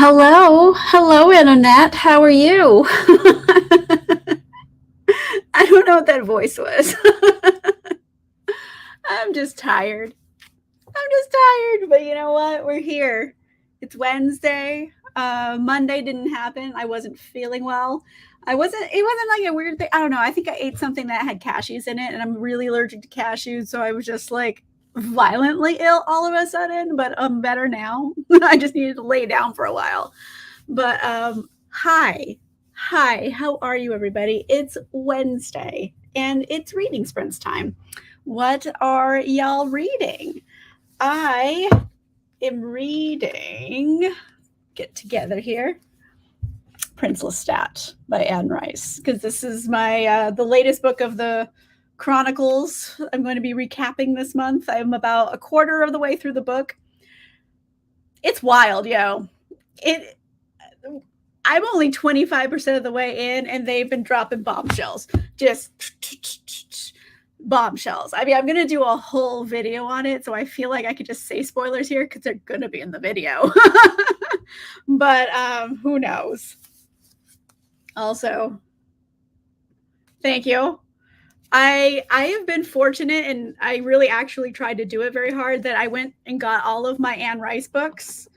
Hello, Internet. How are you? I don't know what that voice was. I'm just tired. But you know what? We're here. It's Wednesday. Monday didn't happen. I wasn't feeling well. It wasn't like a weird thing. I don't know. I think I ate something that had cashews in it, and I'm really allergic to cashews. So I was just like violently ill all of a sudden, but I'm better now. I just needed to lay down for a while. But hi, how are you, everybody? It's Wednesday and it's reading sprints time. What are y'all reading? I am reading, get together here, Prince Lestat by Anne Rice, because this is my the latest book of the Chronicles. I'm going to be recapping this month. I'm about a quarter of the way through the book. It's wild, yo. I'm only 25% of the way in, and they've been dropping bombshells. Just bombshells. I mean, I'm going to do a whole video on it, so I feel like I could just say spoilers here because they're going to be in the video. But who knows? Also, thank you. I have been fortunate, and I really actually tried to do it very hard, that I went and got all of my Anne Rice books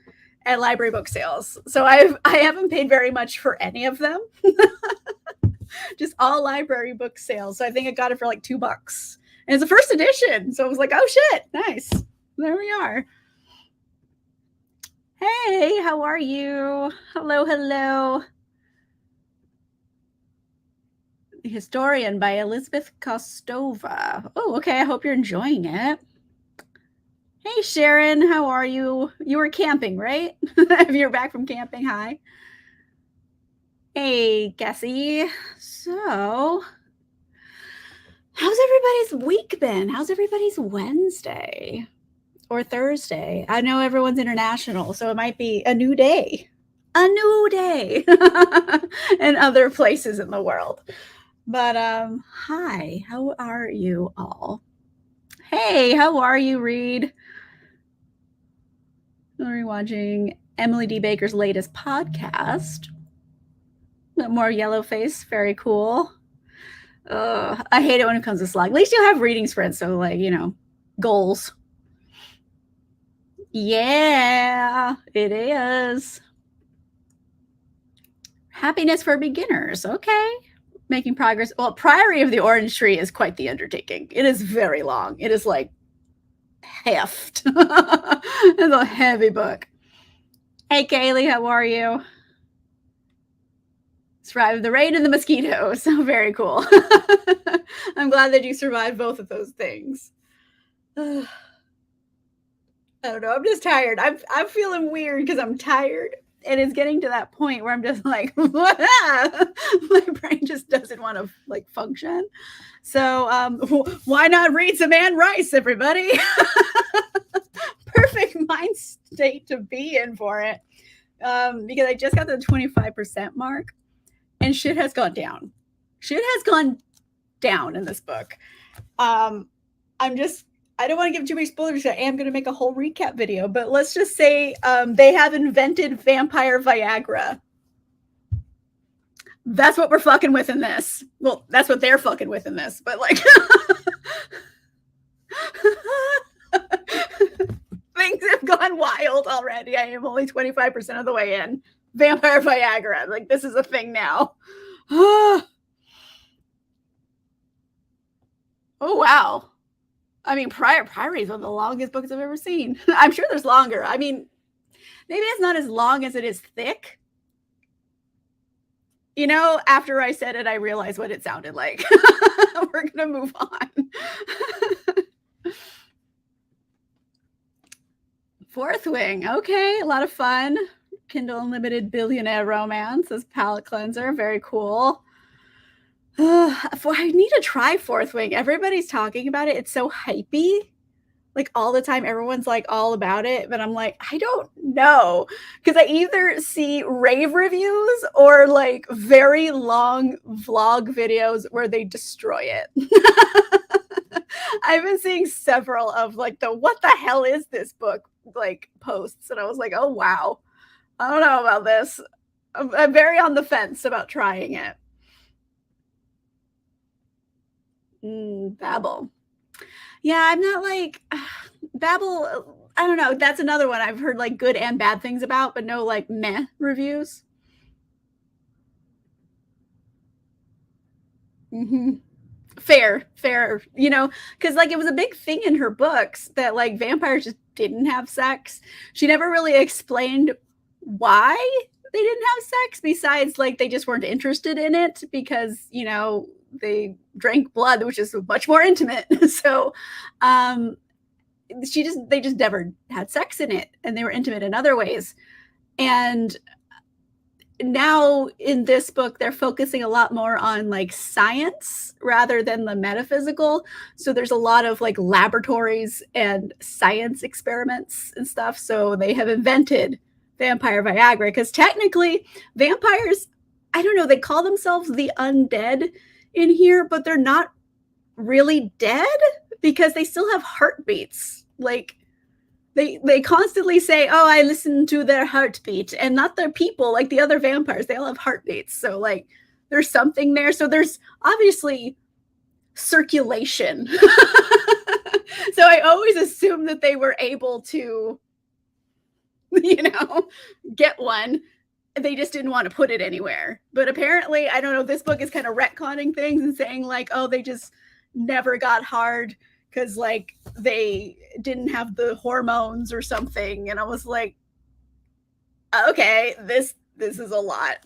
at library book sales. So I haven't paid very much for any of them. Just all library book sales. So I think I got it for like $2. And it's a first edition. So I was like, oh shit, nice. There we are. Hey, how are you? Hello. The Historian by Elizabeth Kostova. Oh, okay. I hope you're enjoying it. Hey, Sharon, how are you? You were camping, right? If you're back from camping, hi. Hey, Cassie. So, how's everybody's week been? How's everybody's Wednesday or Thursday? I know everyone's international, so it might be a new day. A new day in other places in the world. But hi, how are you all? Hey, how are you, Reed? We're watching Emily D. Baker's latest podcast. More yellow face, very cool. I hate it when it comes to slog. At least you have reading sprints, so like, you know, goals. Yeah, it is. Happiness for beginners. Okay. Making progress. Well, Priory of the Orange Tree is quite the undertaking. It is very long. It is like heft. It's a heavy book. Hey, Kaylee, how are you? Survived the rain and the mosquitoes. So very cool. I'm glad that you survived both of those things. I don't know. I'm just tired. I'm feeling weird because I'm tired. And it's getting to that point where I'm just like, my brain just doesn't want to like function. So why not read some Anne Rice, everybody? Perfect mind state to be in for it. Because I just got the 25% mark, and shit has gone down. Shit has gone down in this book. I don't want to give too many spoilers. I am going to make a whole recap video, but let's just say they have invented vampire Viagra. That's what we're fucking with in this. Well, that's what they're fucking with in this, but like things have gone wild already. I am only 25% of the way in. Vampire Viagra. Like, this is a thing now. Oh, wow. I mean, Priory is one of the longest books I've ever seen. I'm sure there's longer. I mean, maybe it's not as long as it is thick. You know, after I said it, I realized what it sounded like. We're going to move on. Fourth Wing. Okay, a lot of fun. Kindle Unlimited Billionaire Romance as palette cleanser. Very cool. I need to try Fourth Wing. Everybody's talking about it. It's so hypey. Like all the time, everyone's like all about it, but I'm like, I don't know. Because I either see rave reviews or like very long vlog videos where they destroy it. I've been seeing several of like the what the hell is this book like posts, and I was like, oh wow. I don't know about this. I'm very on the fence about trying it. Babel. Yeah, I'm not like Babel. I don't know. That's another one I've heard like good and bad things about, but no like meh reviews. Hmm. Fair, fair. Because like it was a big thing in her books that like vampires just didn't have sex. She never really explained why they didn't have sex, besides like they just weren't interested in it because they drank blood, which is much more intimate. So, um, they just never had sex in it, and they were intimate in other ways. And now in this book they're focusing a lot more on like science rather than the metaphysical, so there's a lot of like laboratories and science experiments and stuff. So they have invented vampire Viagra, because technically vampires, I don't know, they call themselves the undead in here, but they're not really dead because they still have heartbeats. Like they constantly say, "Oh, I listen to their heartbeat," and not their people like the other vampires. They all have heartbeats, so like there's something there. So there's obviously circulation. So I always assumed that they were able to, you know, get one. They just didn't want to put it anywhere. But apparently, I don't know. This book is kind of retconning things and saying like, "Oh, they just never got hard because like they didn't have the hormones or something." And I was like, okay, this is a lot.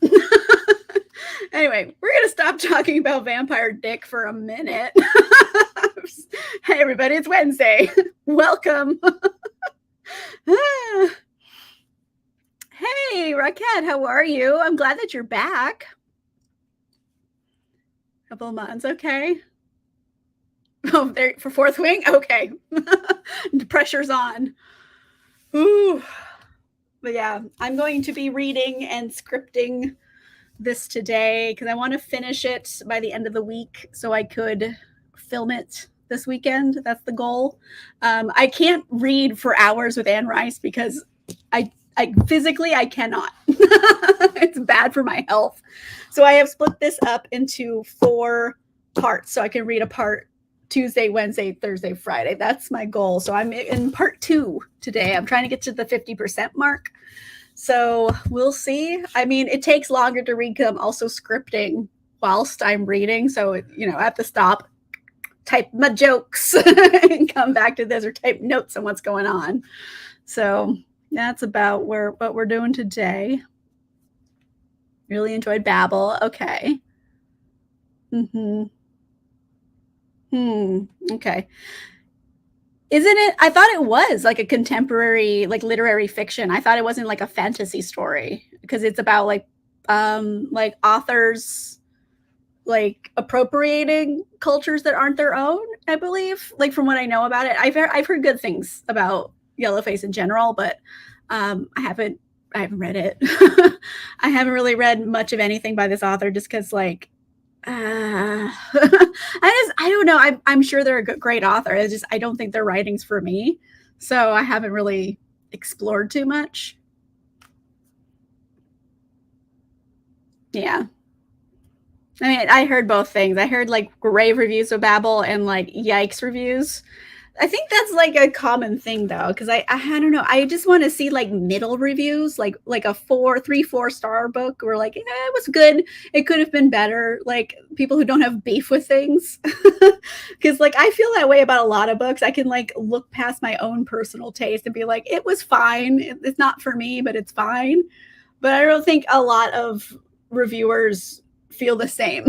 Anyway, we're gonna stop talking about vampire dick for a minute. Hey everybody, it's Wednesday. Welcome. Hey Raquette, how are you? I'm glad that you're back. Couple of months, okay. Oh, there for Fourth Wing? Okay. The pressure's on. Ooh. But yeah, I'm going to be reading and scripting this today because I want to finish it by the end of the week so I could film it this weekend. That's the goal. I can't read for hours with Anne Rice because I physically I cannot. It's bad for my health. So I have split this up into 4 parts so I can read a part Tuesday, Wednesday, Thursday, Friday. That's my goal. So I'm in part 2 today. I'm trying to get to the 50% mark. So we'll see. I mean, it takes longer to read because I'm also scripting whilst I'm reading. So, I have to stop, type my jokes, and come back to this, or type notes on what's going on. So that's about what we're doing today. Really enjoyed Babel. Okay. Okay. Isn't it? I thought it was like a contemporary, like literary fiction. I thought it wasn't like a fantasy story because it's about like authors like appropriating cultures that aren't their own. I believe, like from what I know about it, I've heard good things about Yellowface in general, but I haven't read it. I haven't really read much of anything by this author just because like I don't know. I'm sure they're a great author. I don't think their writing's for me, so I haven't really explored too much. Yeah. I mean, I heard both things. I heard like rave reviews of Babel and like yikes reviews. I think that's like a common thing though, because I don't know. I just want to see like middle reviews, like a 4 star book, where like it was good. It could have been better. Like people who don't have beef with things, because like I feel that way about a lot of books. I can like look past my own personal taste and be like, it was fine. It's not for me, but it's fine. But I don't think a lot of reviewers feel the same.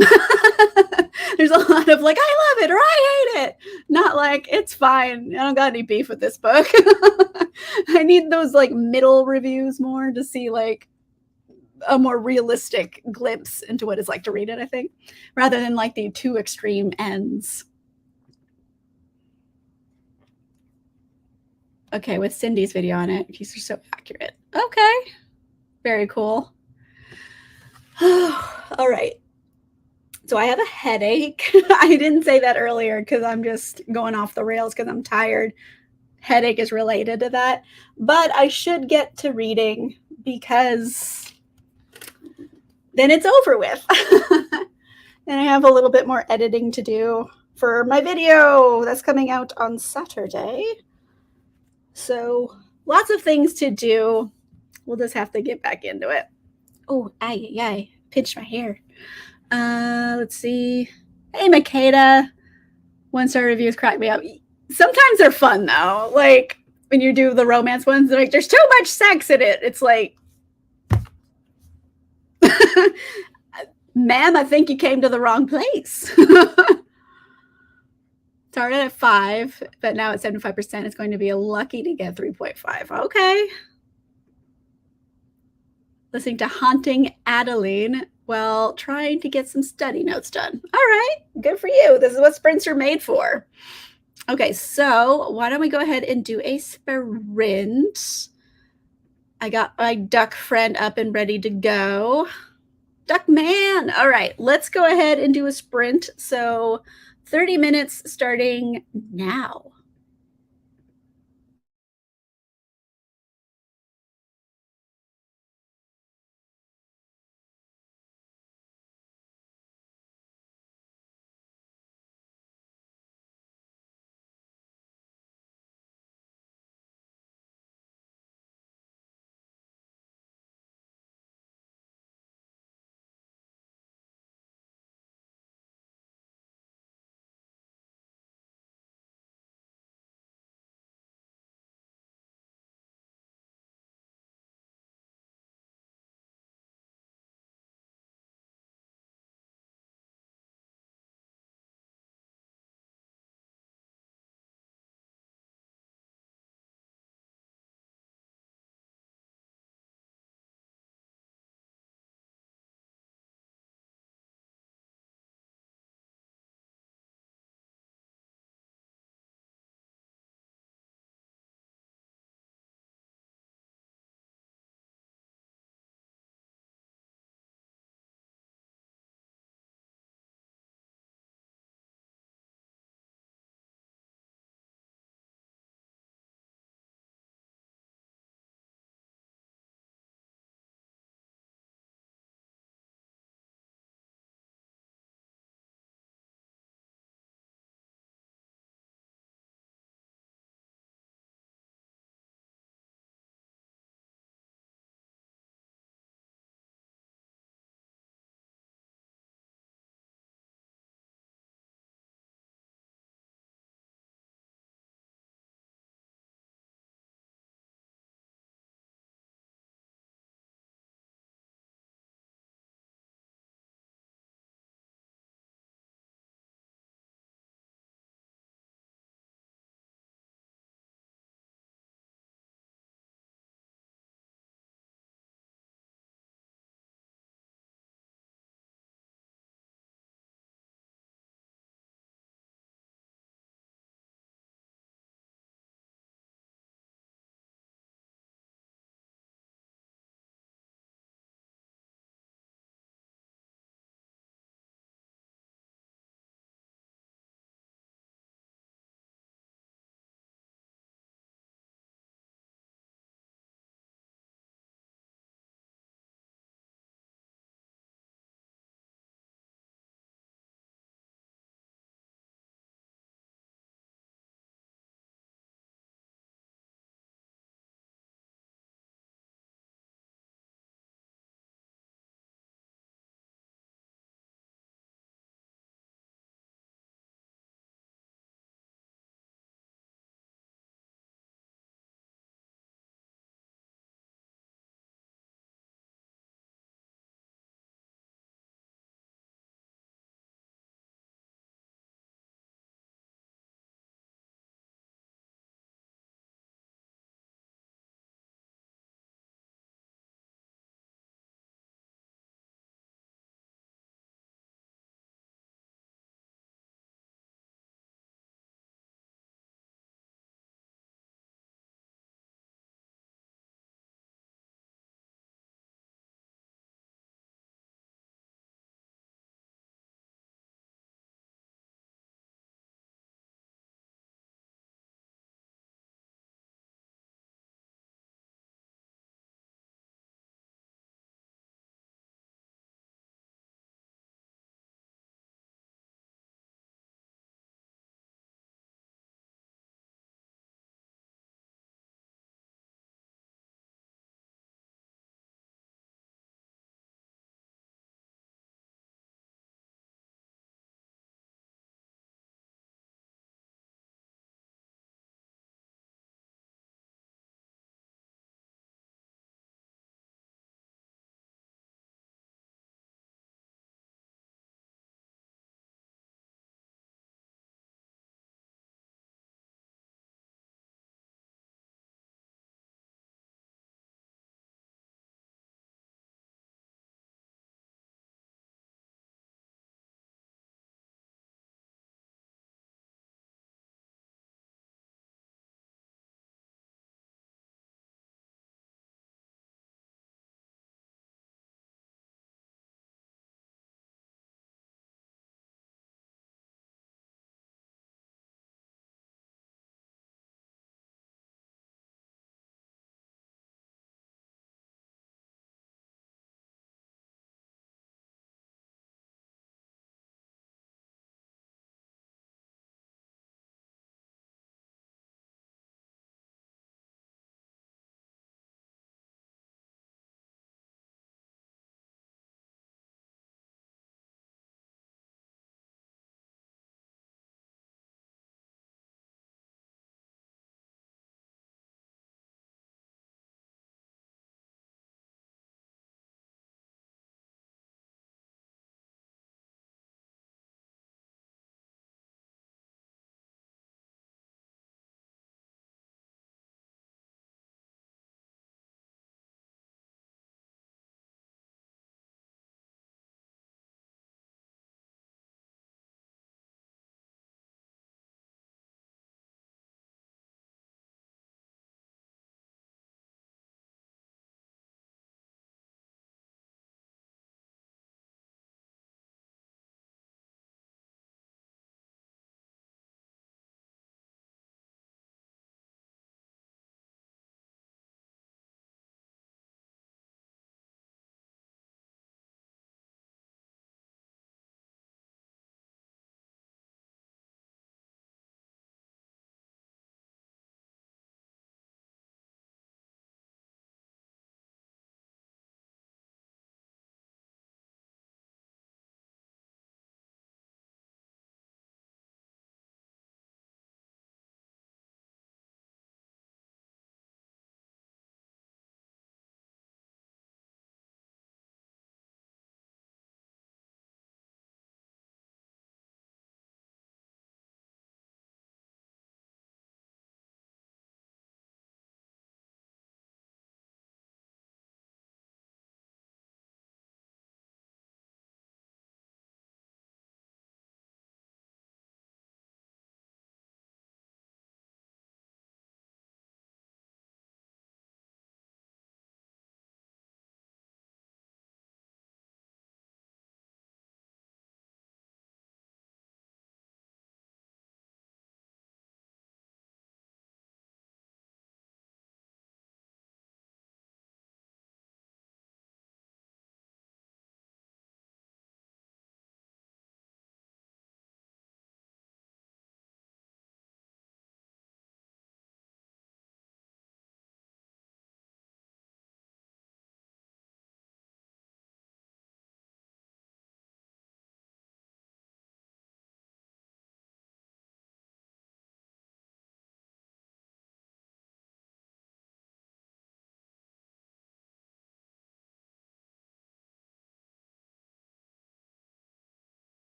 There's a lot of like, I love it or I hate it. Not like, it's fine. I don't got any beef with this book. I need those like middle reviews more to see like a more realistic glimpse into what it's like to read it, I think, rather than like the 2 extreme ends. Okay, with Cindy's video on it. These are so accurate. Okay. Very cool. All right. So I have a headache. I didn't say that earlier because I'm just going off the rails because I'm tired. Headache is related to that. But I should get to reading because then it's over with. And I have a little bit more editing to do for my video that's coming out on Saturday. So lots of things to do. We'll just have to get back into it. Oh, I pinched my hair. Let's see. Hey, Makeda. 1-star reviews crack me up. Sometimes they're fun though. Like when you do the romance ones, they're like, there's too much sex in it. It's like, ma'am, I think you came to the wrong place. Started at 5, but now at 75%. It's going to be lucky to get 3.5. Okay. Listening to Haunting Adeline while trying to get some study notes done. All right, good for you. This is what sprints are made for. Okay, so why don't we go ahead and do a sprint? I got my duck friend up and ready to go. Duck man. All right, let's go ahead and do a sprint. So 30 minutes starting now.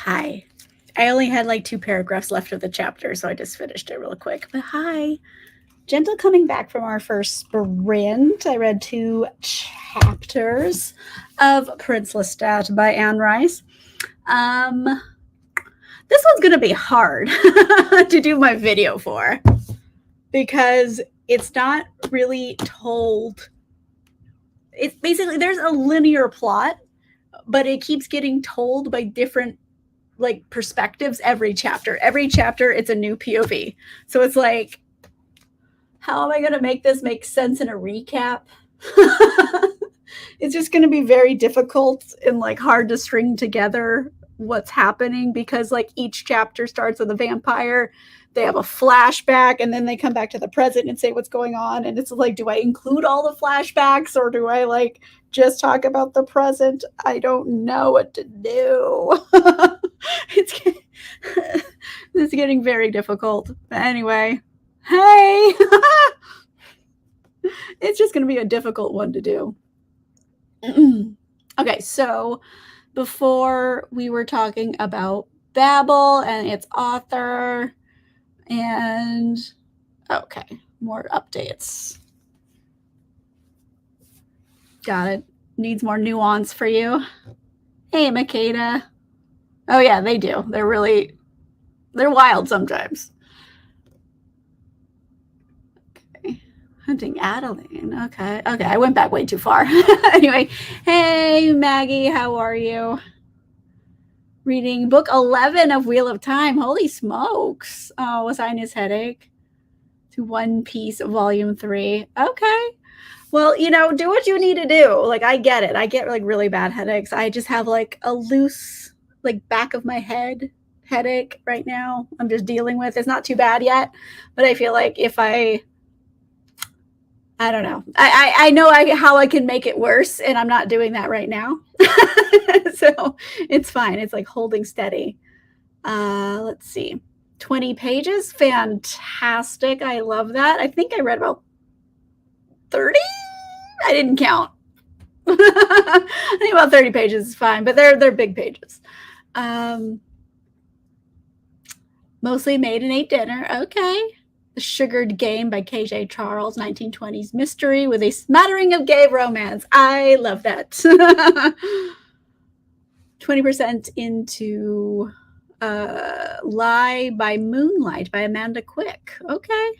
Hi. I only had like 2 paragraphs left of the chapter, so I just finished it real quick. But hi. Gentle coming back from our first sprint. I read 2 chapters of Prince Lestat by Anne Rice. This one's going to be hard to do my video for because it's not really told. It's basically, there's a linear plot, but it keeps getting told by different like perspectives every chapter. Every chapter, it's a new POV. So it's like, how am I going to make this make sense in a recap? It's just going to be very difficult and like hard to string together what's happening because like each chapter starts with a vampire, they have a flashback, and then they come back to the present and say what's going on. And it's like, do I include all the flashbacks or do I like just talk about the present? I don't know what to do. It's getting very difficult. But anyway, hey, it's just going to be a difficult one to do. Okay, so before we were talking about Babel and its author, and okay, more updates. Got it. Needs more nuance for you. Hey, Makeda. Oh yeah, they do. They're wild sometimes. Okay. Hunting Adeline. Okay. I went back way too far. Anyway, hey, Maggie, how are you? Reading book 11 of Wheel of Time. Holy smokes. Oh, was I in his headache? To One Piece, volume 3. Okay. Well, do what you need to do. Like, I get it. I get like really bad headaches. I just have like a loose, like back of my head headache right now. I'm just dealing with. It's not too bad yet, but I feel like if I don't know. I know how I can make it worse, and I'm not doing that right now. So it's fine. It's like holding steady. Let's see. 20 pages. Fantastic. I love that. I think I read about 30. I didn't count. I think about 30 pages is fine, but they're big pages. Mostly Made and Ate Dinner. Okay. The Sugared Game by KJ Charles, 1920s mystery with a smattering of gay romance. I love that. 20% into Lie by Moonlight by Amanda Quick. Okay.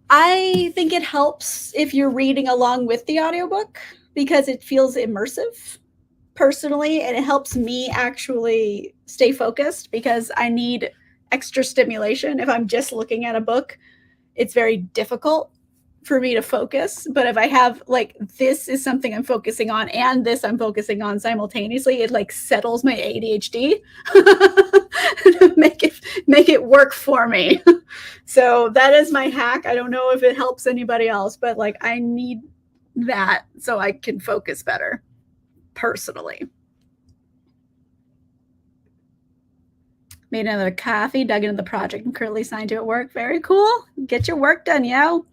I think it helps if you're reading along with the audiobook because it feels immersive personally, and it helps me actually stay focused because I need extra stimulation. If I'm just looking at a book, it's very difficult for me to focus. But if I have like, this is something I'm focusing on and this I'm focusing on simultaneously, it like settles my ADHD to make it work for me. So that is my hack. I don't know if it helps anybody else, but like I need that so I can focus better personally. Made another coffee, dug into the project. I'm currently assigned to at work. Very cool. Get your work done, yo.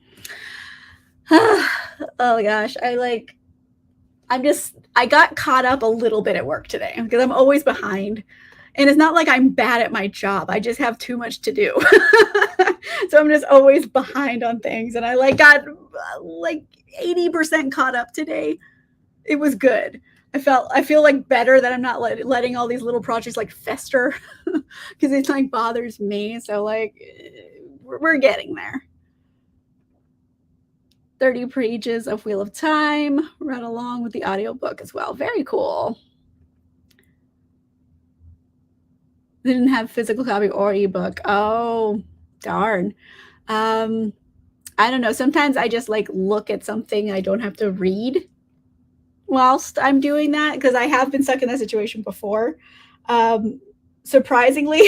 Oh gosh, I got caught up a little bit at work today because I'm always behind. And it's not like I'm bad at my job. I just have too much to do. So I'm just always behind on things. And I got 80% caught up today. It was good. I feel like better that I'm not letting all these little projects like fester because it like bothers me. So like we're getting there. 30 pages of Wheel of Time, read along with the audiobook as well. Very cool. They didn't have physical copy or ebook. Oh, darn. I don't know. Sometimes I just like look at something I don't have to read whilst I'm doing that because I have been stuck in that situation before. Surprisingly,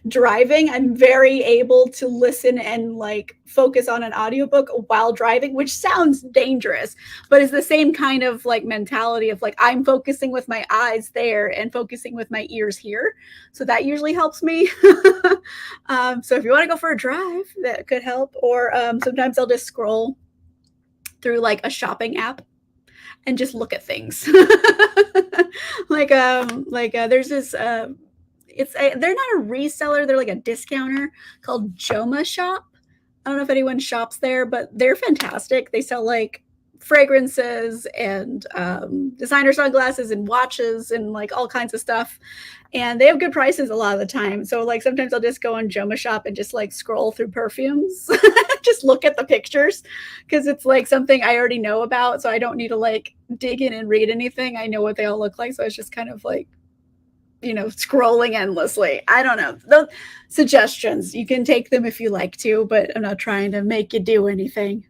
driving, I'm very able to listen and like focus on an audiobook while driving, which sounds dangerous, but it's the same kind of like mentality of like I'm focusing with my eyes there and focusing with my ears here. So that usually helps me. So if you want to go for a drive, that could help. Or sometimes I'll just scroll through like a shopping app. and just look at things. There's this they're not a reseller, they're like a discounter called Joma Shop. I don't know if anyone shops there, but they're fantastic. They sell like fragrances and designer sunglasses and watches and like all kinds of stuff, and they have good prices a lot of the time. So like sometimes I'll just go on Joma Shop and just like scroll through perfumes, just look at the pictures, because it's like something I already know about, so I don't need to like dig in and read anything. I know what they all look like, so it's just kind of like, scrolling endlessly. I don't know. Those suggestions, you can take them if you like to, but I'm not trying to make you do anything.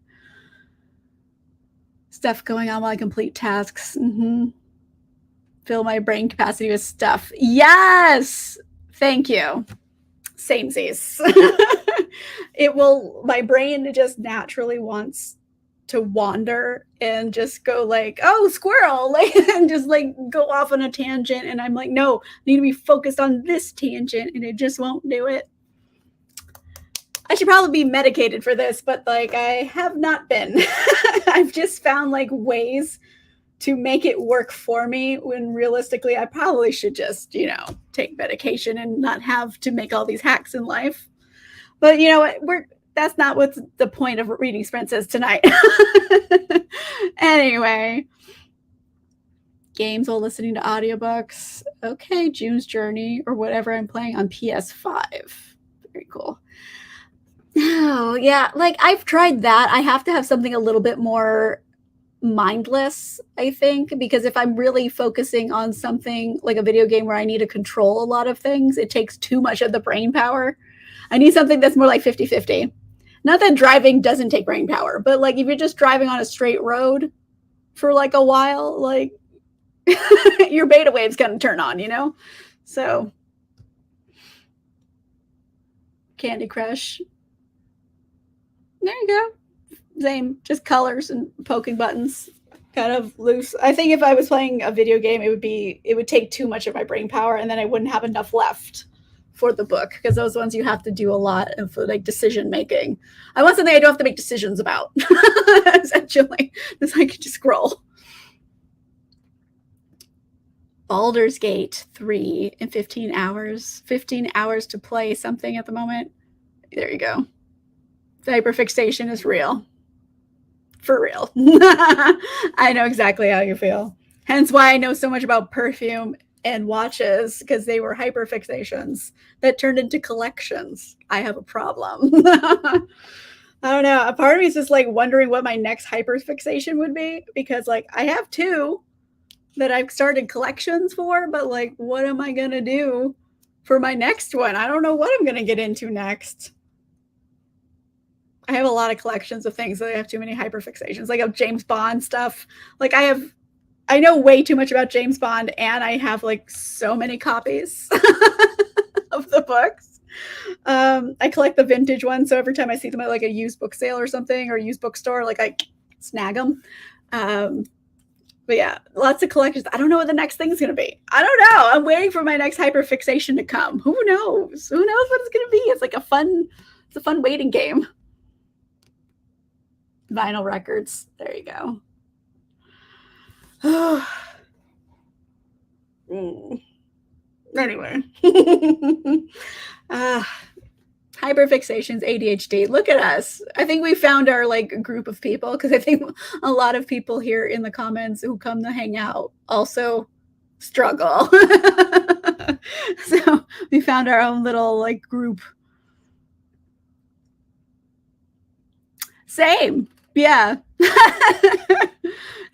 Stuff going on while I complete tasks. Fill my brain capacity with stuff. Yes! Thank you. Samesies. My brain just naturally wants to wander and just go like, oh, squirrel, like, and just like go off on a tangent. And I'm like, no, I need to be focused on this tangent, and it just won't do it. I should probably be medicated for this, but like I have not been. I've just found like ways to make it work for me, when realistically I probably should just, take medication and not have to make all these hacks in life. But you know what? That's not what the point of Reading Sprints is tonight. Anyway, games while listening to audiobooks. Okay, June's Journey or whatever I'm playing on PS5. Very cool. Oh, yeah, like I've tried that. I have to have something a little bit more mindless, I think, because if I'm really focusing on something like a video game where I need to control a lot of things, it takes too much of the brain power. I need something that's more like 50-50. Not that driving doesn't take brain power, but like if you're just driving on a straight road for like a while, like your beta wave's gonna turn on, So Candy Crush. There you go. Same, just colors and poking buttons, kind of loose. I think if I was playing a video game, it would take too much of my brain power, and then I wouldn't have enough left for the book, because those ones you have to do a lot of like decision making. I want something I don't have to make decisions about. Essentially, it's like I can just scroll. Baldur's Gate 3 in 15 hours. 15 hours to play something at the moment. There you go. The hyperfixation is real. For real. I know exactly how you feel. Hence why I know so much about perfume and watches, because they were hyperfixations that turned into collections. I have a problem. I don't know. A part of me is just like wondering what my next hyperfixation would be, because like I have 2 that I've started collections for, but like what am I going to do for my next one? I don't know what I'm going to get into next. I have a lot of collections of things that I have too many hyperfixations, like of James Bond stuff. Like I know way too much about James Bond, and I have like so many copies of the books. I collect the vintage ones, so every time I see them at like a used book sale or something, or a used bookstore, like I snag them. But yeah, lots of collections. I don't know what the next thing's going to be. I don't know. I'm waiting for my next hyperfixation to come. Who knows? Who knows what it's going to be? It's like a fun waiting game. Vinyl records. There you go. Anyway. Hyperfixations, ADHD. Look at us. I think we found our like group of people, because I think a lot of people here in the comments who come to hang out also struggle. So we found our own little like group. Same. Yeah.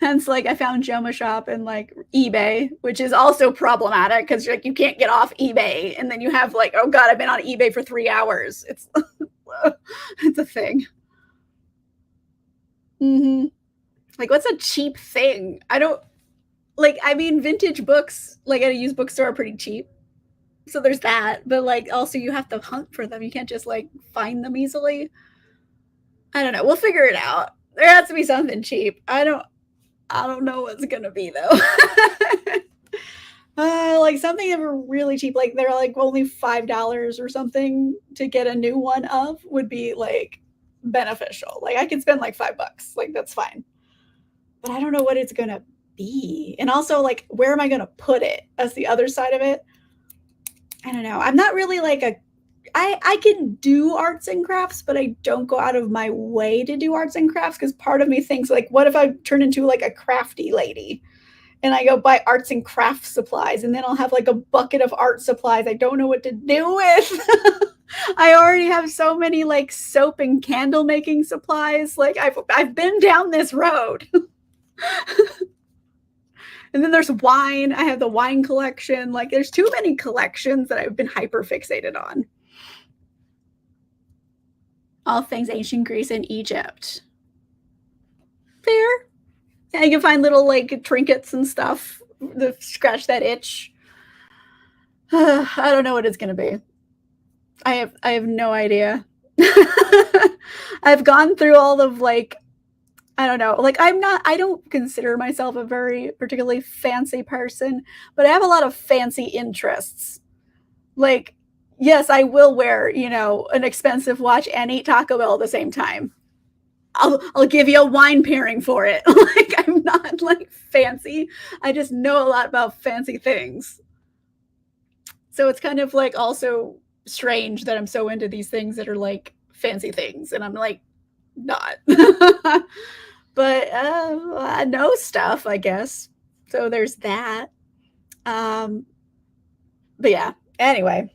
Hence, like, I found Joma Shop and like eBay, which is also problematic, because like you can't get off eBay, and then you have like, oh god, I've been on eBay for 3 hours. It's it's a thing. Like, what's a cheap thing? I don't like. I mean, vintage books like at a used bookstore are pretty cheap, so there's that. But like, also you have to hunt for them. You can't just like find them easily. I don't know. We'll figure it out. There has to be something cheap. I don't know what's gonna be though. Like something that were really cheap, like they're like only $5 or something to get a new one of, would be like beneficial. Like I could spend like $5. Like that's fine. but I don't know what it's gonna be. And also, like, where am I gonna put it? That's the other side of it. I don't know. I'm not really like a I can do arts and crafts, but I don't go out of my way to do arts and crafts because part of me thinks like, what if I turn into like a crafty lady and I go buy arts and craft supplies and then I'll have like a bucket of art supplies I don't know what to do with. I already have so many like soap and candle making supplies. Like I've been down this road. And then there's wine. I have the wine collection. Like there's too many collections that I've been hyper fixated on. All things ancient Greece and Egypt. Fair. Yeah, you can find little like trinkets and stuff to scratch that itch. I don't know what it's gonna be. I have no idea. I've gone through all of like I don't know. Like I don't consider myself a very particularly fancy person, but I have a lot of fancy interests. Like yes, I will wear, an expensive watch and eat Taco Bell at the same time. I'll give you a wine pairing for it. Like I'm not like fancy. I just know a lot about fancy things. So it's kind of like also strange that I'm so into these things that are like fancy things and I'm like not. But I know stuff, I guess. So there's that. Um but yeah, anyway.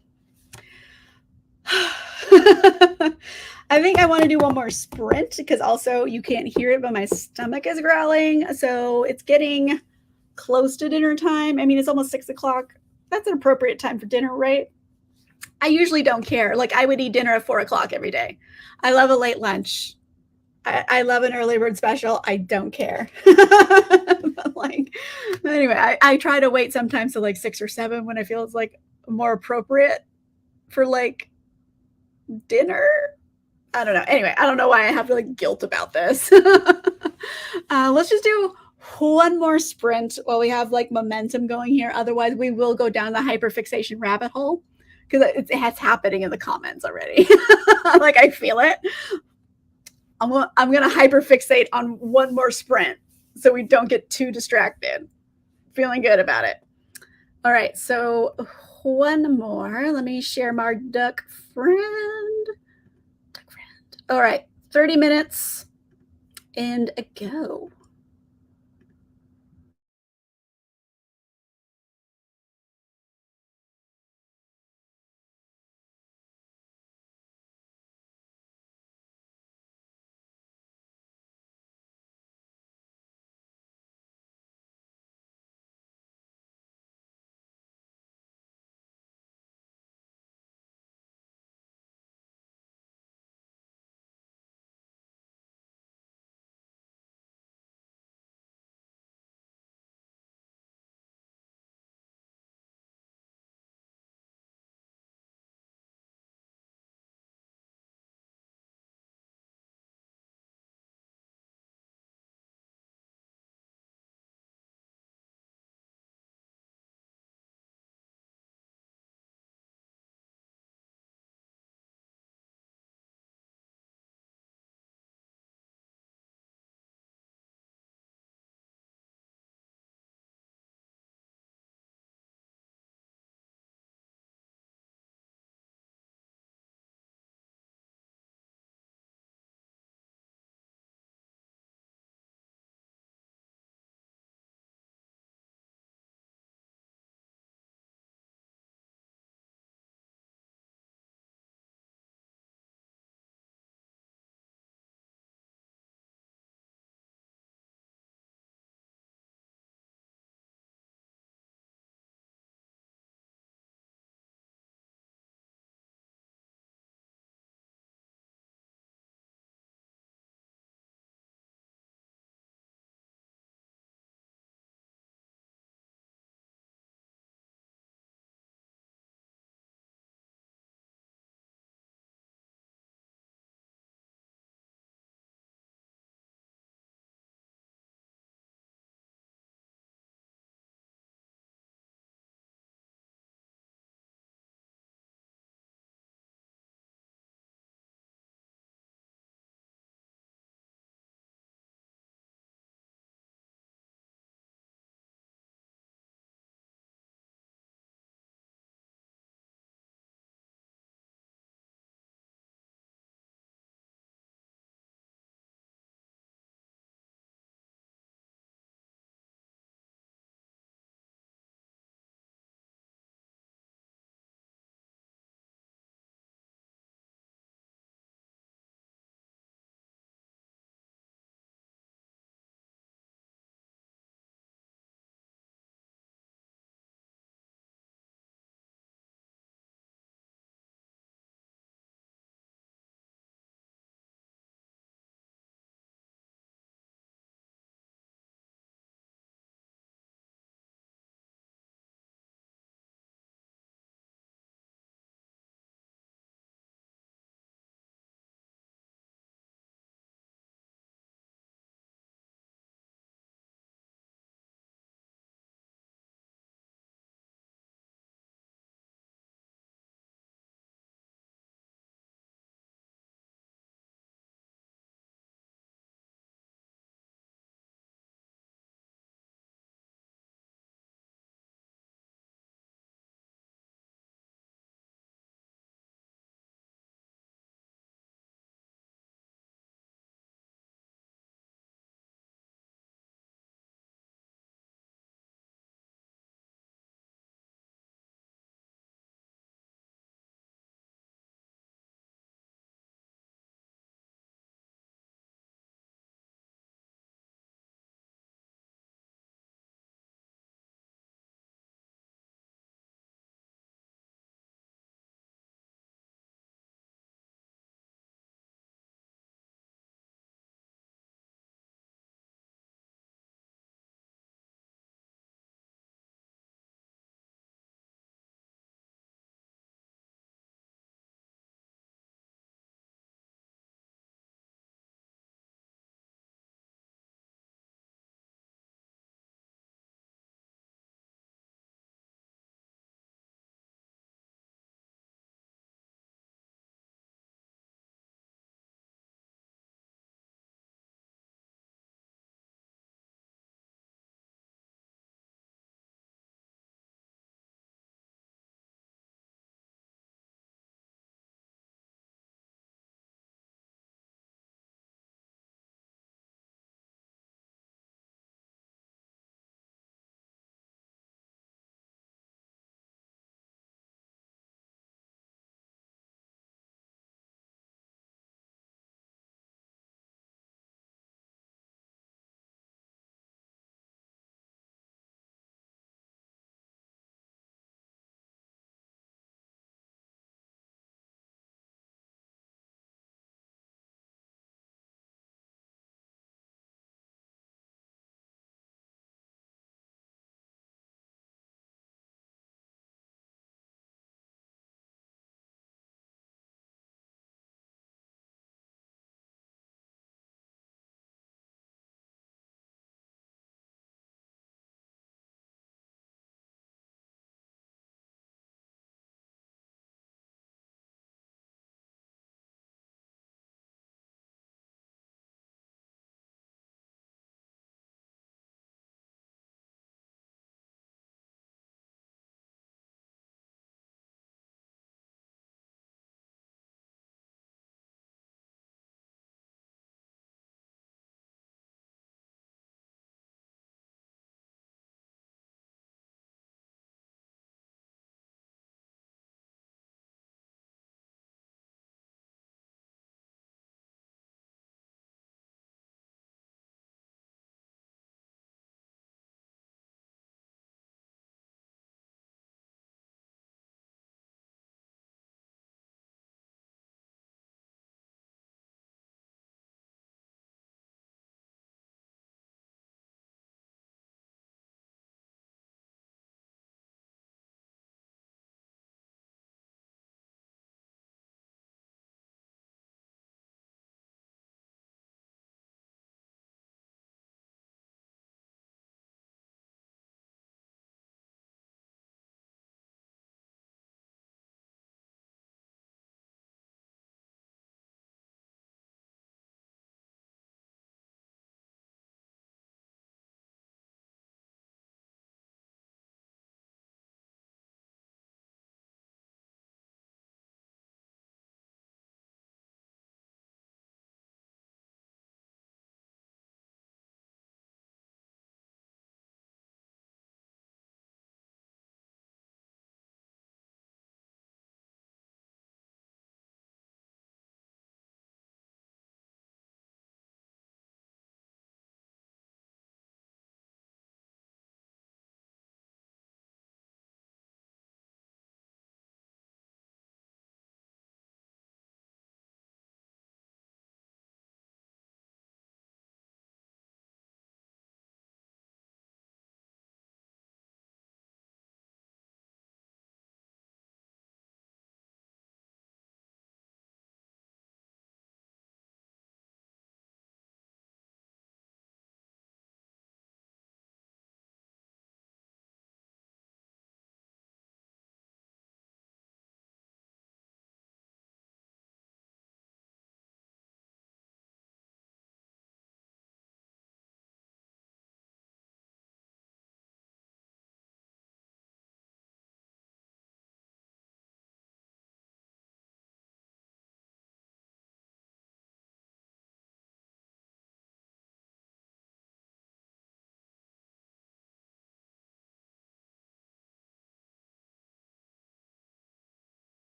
I think I want to do one more sprint because also you can't hear it, but my stomach is growling. So it's getting close to dinner time. I mean, it's almost 6 o'clock. That's an appropriate time for dinner, right? I usually don't care. Like I would eat dinner at 4 o'clock every day. I love a late lunch. I love an early bird special. I don't care. But like, anyway, I try to wait sometimes to like 6 or 7 when I feel it's like more appropriate for like dinner. I don't know. Anyway, I don't know why I have like guilt about this. Let's just do one more sprint while we have like momentum going here. Otherwise, we will go down the hyperfixation rabbit hole because it's happening in the comments already. Like I feel it. I'm gonna hyperfixate on one more sprint so we don't get too distracted. Feeling good about it. All right, so one more. Let me share my duck friend. All right, 30 minutes and a go.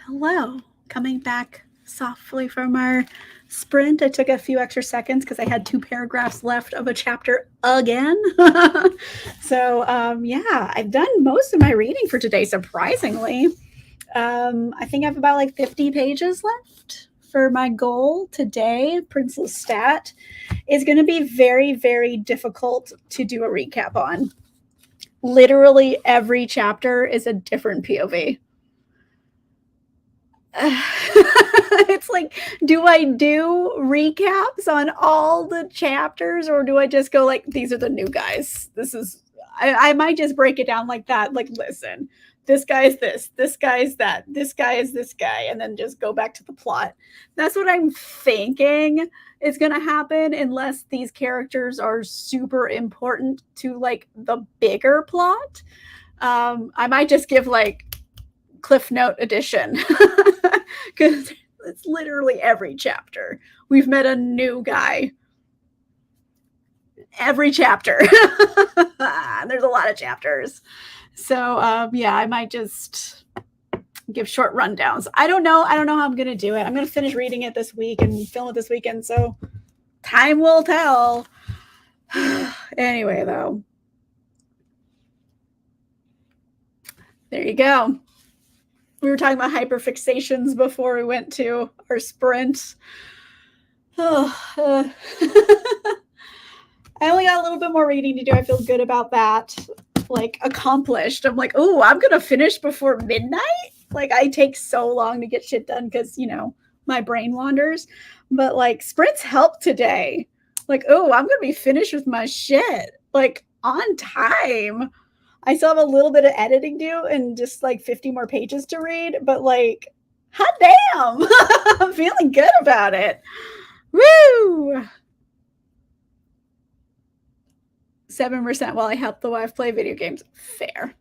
Hello, coming back softly from our sprint. I took a few extra seconds because I had 2 paragraphs left of a chapter again. So, yeah, I've done most of my reading for today, surprisingly. I think I have about like 50 pages left for my goal today. Prince Lestat is going to be very, very difficult to do a recap on. Literally every chapter is a different POV. It's like, do I do recaps on all the chapters, or do I just go like, these are the new guys? I might just break it down like that. Like, listen, this guy is this guy is that, this guy is this guy, and then just go back to the plot. That's what I'm thinking is going to happen, unless these characters are super important to like the bigger plot. I might just give like Cliff Note edition because it's literally every chapter. We've met a new guy every chapter. There's a lot of chapters. So yeah, I might just give short rundowns. I don't know how I'm gonna do it. I'm gonna finish reading it this week and film it this weekend, so time will tell. Anyway, though, there you go. We were talking about hyperfixations before we went to our sprint. I only got a little bit more reading to do. I feel good about that. Like, accomplished. I'm like, oh, I'm going to finish before midnight? Like, I take so long to get shit done because, you know, my brain wanders. But, like, sprints help today. Like, oh, I'm going to be finished with my shit. Like, on time. I still have a little bit of editing to do and just like 50 more pages to read, but like, hot damn, I'm feeling good about it. Woo! 7% while I help the wife play video games. Fair.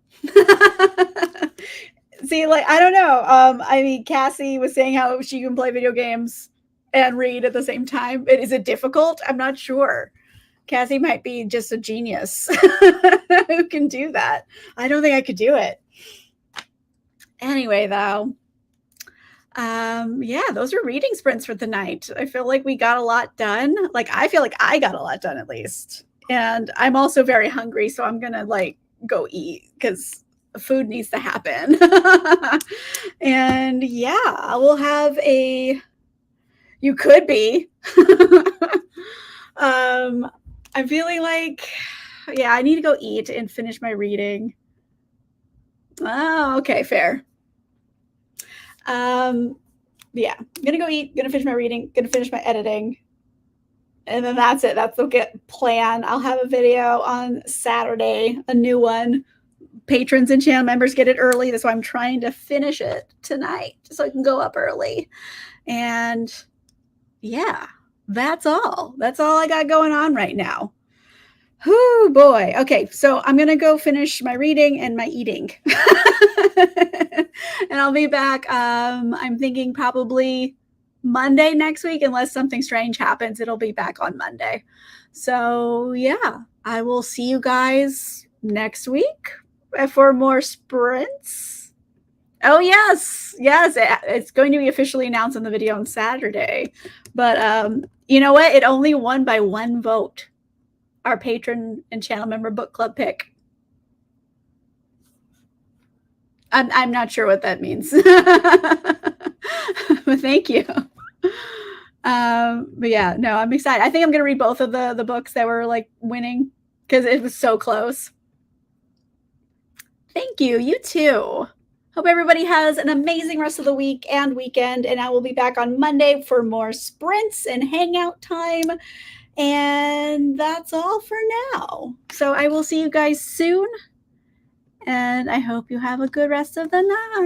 See, like, I don't know. I mean, Cassie was saying how she can play video games and read at the same time. Is it difficult? I'm not sure. Cassie might be just a genius who can do that. I don't think I could do it. Anyway, though, yeah, those are reading sprints for the night. I feel like we got a lot done. Like, I feel like I got a lot done at least. And I'm also very hungry, so I'm going to like go eat because food needs to happen. And yeah, we'll have a, you could be. I'm feeling like, yeah, I need to go eat and finish my reading. Oh, okay, fair. Yeah, I'm gonna go eat, gonna finish my reading, gonna finish my editing, and then that's it. That's the plan. I'll have a video on Saturday, a new one. Patrons and channel members get it early. That's why I'm trying to finish it tonight so I can go up early. And yeah, that's all. That's all I got going on right now. Oh boy. Okay, so I'm gonna go finish my reading and my eating. And I'll be back. I'm thinking probably Monday next week, unless something strange happens. It'll be back on Monday. So yeah, I will see you guys next week for more sprints. Oh yes, it's going to be officially announced in the video on Saturday. But you know what? It only won by 1 vote. Our patron and channel member book club pick. I'm not sure what that means. But thank you. But yeah, no, I'm excited. I think I'm gonna read both of the books that were like winning because it was so close. Thank you. You too. Hope everybody has an amazing rest of the week and weekend, and I will be back on Monday for more sprints and hangout time. And that's all for now. So I will see you guys soon. And I hope you have a good rest of the night.